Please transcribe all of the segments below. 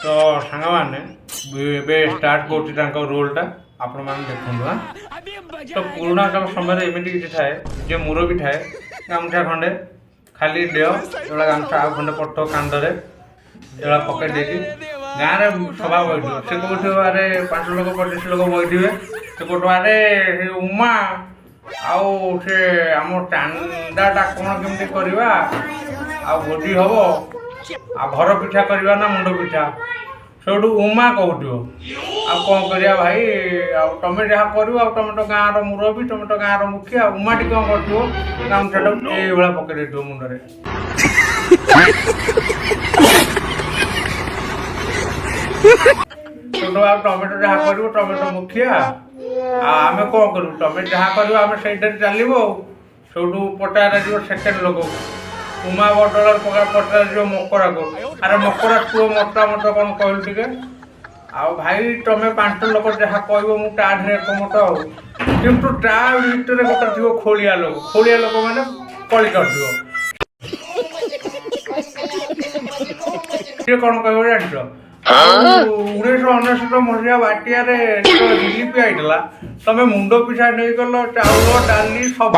तो सांग मैंने स्टार्ट कर रोलटा आपण मैंने देखूँ हाँ तो पुराणा काल समय एमती किसी थाए जे मुरबी थाए गामछा खंडे खाली डेह एवं गामछा आउ खंडे पड़ कांदे एवं पकड़ दे गाँव में सभा बैठे से कौन अरे 5 लोग 25 लोग बैठे से कौन अरे उमा आउ से आम चांदाटा कौन केमती करवा आ भोजी हम आ घर पिठा करवा ना मुंड पिठा सेठू उमा कहूथो आ कौन करिया भाई तमें जहाँ कर तुम तो गाँव मुरबी तुम तो गाँव मुखिया उमा टी कौन कर गामछा ये पकड़ दे मुंडे टमेटो जहाँ कर टमेटो मुखिया आम कौन करूँ तमें जहाँ कर चलो सेठू पचार सेकेंड लोक उमा बदल पचार मकरा को अरे मकरा पुओ मता मत कौन कहलु टिके आ भाई तमें 5 लोक जहाँ कह मुझे एकमत किंतु ता भर गोटे थी खोलिया लोक मैंने कली कर कौन कह जान 1999 मसीहा बाटिया रिलीफ आईला तमें मुंड पिछा नहीं गल चाउल डाली सब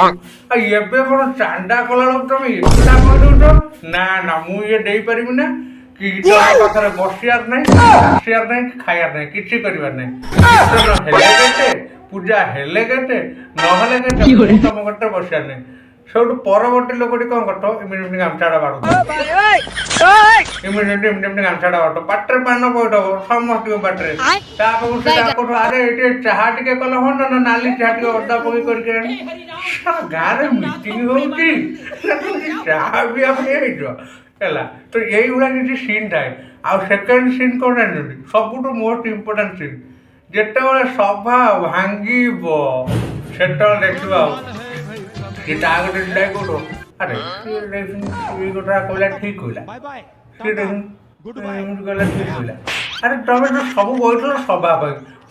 एबे कौन चांदा कला तुम एटा कह ना ना मुझे दे पारि ना कि पाखे बसियार ना आसियार ना खायार ना कि पूजा हेले के तुम गटे बसियार ना सेठू परवर्ती लोकटी कौन करतो इमिडिएटली गामछाड़ा बाड़ो इमिडिएटली गामछाड़ा बाड़ो पाटे पान बैठ समस्त पाटे अरे ये चाह टे कल हाँ ना नाली चाह टे अदा पकई कर गाँव में मीटिंग हो चाह भी है तो यही भाया किसी सीन थाए आ सेकेंड सीन कौन जानते सबुठ मोस्ट इम्पोर्टाट सीन जिते सभा भांग से देखा ये गोटे डाक अरे गोटा कहला ठीक कहला कहला ठीक कहला अरे तुम तो सब बैठल सभा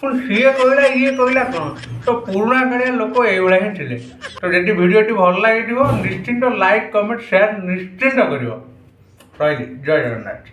पुणी सी कहला ये कहला कौन तो पुराणा कालिया लोक ये ही थे तो जब भिडियोटी भल लगे निश्चिंत लाइक कमेंट शेयर निश्चिंत कर रही जय जगन्नाथ।